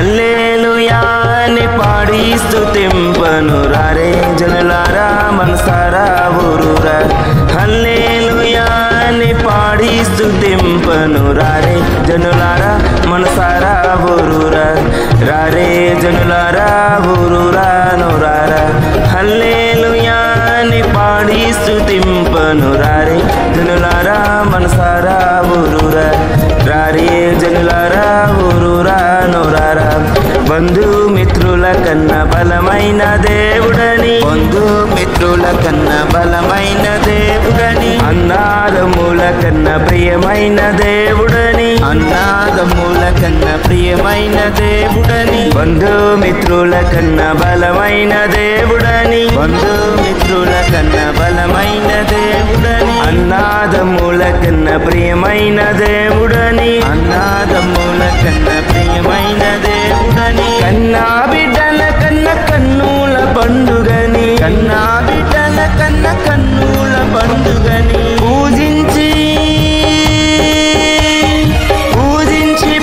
హల్లెలూయా అని పాడి స్తుతింపను రారే జనులారా మనసారా ఊరూరా. హల్లెలూయా అని పాడి స్తుతింపను రారే జనులారా మనసారా ఊరూరా. రారే జనులారా ఊరూరా నోరారా. హల్లెలూయా అని పాడి స్తుతింపను రారే జనులారా మనసారా ఊరూరా. రారే జనులారా ఊరూరా నోరారా. బంధుమిత్రుల కన్నా బలమైన దేవుడని, బంధుమిత్రుల కన్నా బలమైన దేవుడని, అన్నాదముల కన్నా ప్రియమైన దేవుడని, అన్నాదముల కన్నా ప్రియమైన దేవుడని, బంధుమిత్రుల కన్నా బలమైన దేవుడని, బంధుమిత్రుల కన్నా బలమైన దేవుడని, అన్నాదముల కన్నా ప్రియమైన దేవుడని, అన్నాదముల కన్నా ప్రియమైన దేవుడని, కన్నా బిడ్డల కన్నా కన్నుల పండుగని, కన్నా బిడ్డల కన్నా కన్నుల పండుగని పూజించి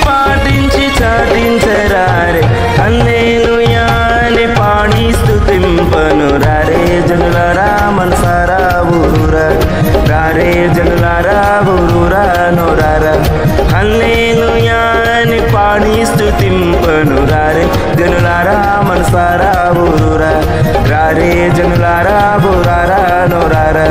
పాటించి చాటించరారే. హల్లెలూయా అని పాడి స్తుతింపను రారే జనులారా మనసారా ఊరూరా. రారే జనులారా ఊరూరా నోరారా. హల్లెలూయా అని పాడి స్తుతింపను రారే జనులారా మనసారా ఊరూరా. రారే జనులారా ఊరారా నోరారా.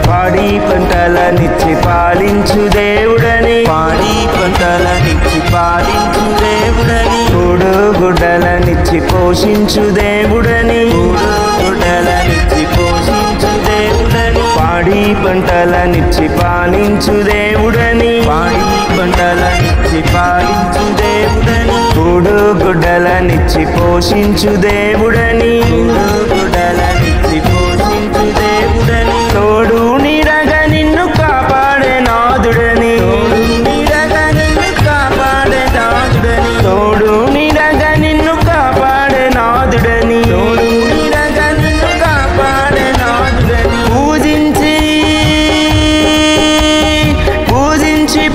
పాడి పంటలనిచ్చి పాలించు దేవుడని, పాడి పంటలనిచ్చి పాలించు దేవుడని, తోడు గుడ్డలనిచ్చి పోషించు దేవుడని, తోడు గుడ్డలనిచ్చి పోషించు దేవుడని, పాడి పంటలనిచ్చి పాలించు దేవుడని, పాడి పంటలనిచ్చి పాలించు దేవుడని, తోడు గుడ్డలనిచ్చి పోషించు దేవుడని, తోడు గుడ్డలనిచ్చి పోషించు దేవుడని, తోడు నీడగా నిన్ను కాపాడే నాదుడని, తోడు నీడగా నిన్ను కాపాడే నాదుడని, తోడు నీడగా నిన్ను కాపాడే నాదుడని, తోడు నీడగా నిన్ను కాపాడే నాదుడని పూజించి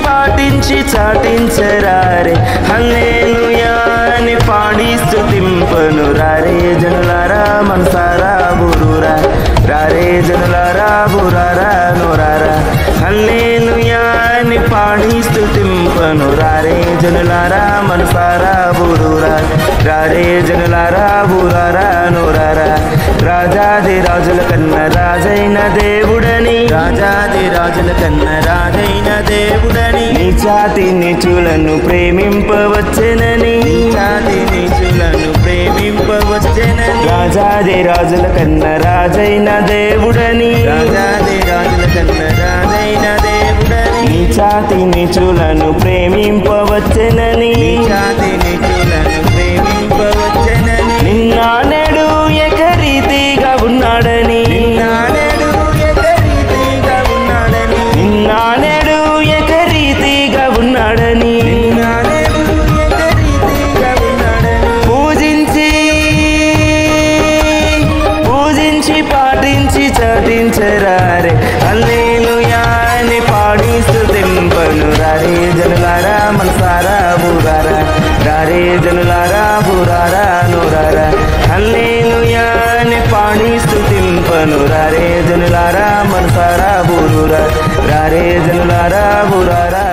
పాటించి చాటించరారే. హల్లెలూయా అని పాడి స్తుతింపను రారే జనులారా మనసారా ఊరూరా. రారే జనులారా ఊరారా నోరారా. హల్లెలూయా అని పాడి స్తుతింపను రారే జనులారా మనసారా ఊరూరా. రారే జనులారా ఊరారా నోరారా. రాజాది రాజుల కన్నా రాజైన దేవుడని, రాజాది రాజుల కన్నా రాజైన దేవుడని, నీచాతి నీచులను ప్రేమింపవచ్చెనని, నీచాతి నీచులను ప్రేమింపవచ్చెనని, రాజాది రాజుల కన్నా రాజైన దేవుడని, రాజాది రాజుల కన్నా రాజైన దేవుడని, నీచాతి నీచులను ప్రేమింపవచ్చెనని, నీచాతి నీచులను ప్రేమింపవచ్చెనని, నిన్నా నేడు ఏకరీతిగా ఉన్నాడని, నిన్నా నేడు ఏకరీతిగా ఉన్నాడని, నిన్నా నేడు ఏకరీతిగా ఉన్నాడని, నిన్నా నేడు ఏకరీతిగా ఉన్నాడని పూజించి పాటించి చాటించరారే. హల్లెలూయా అని పాడి స్తుతింపను రారే జనులారా మనసారా ఊరారా. రారే జనులారా ఊరారా నోరారా. హల్లెలూయా అని పాడి స్తుతింపను రారే జనులారా మనసారా ఊరూరా. రారే జనులారా ఊరారా.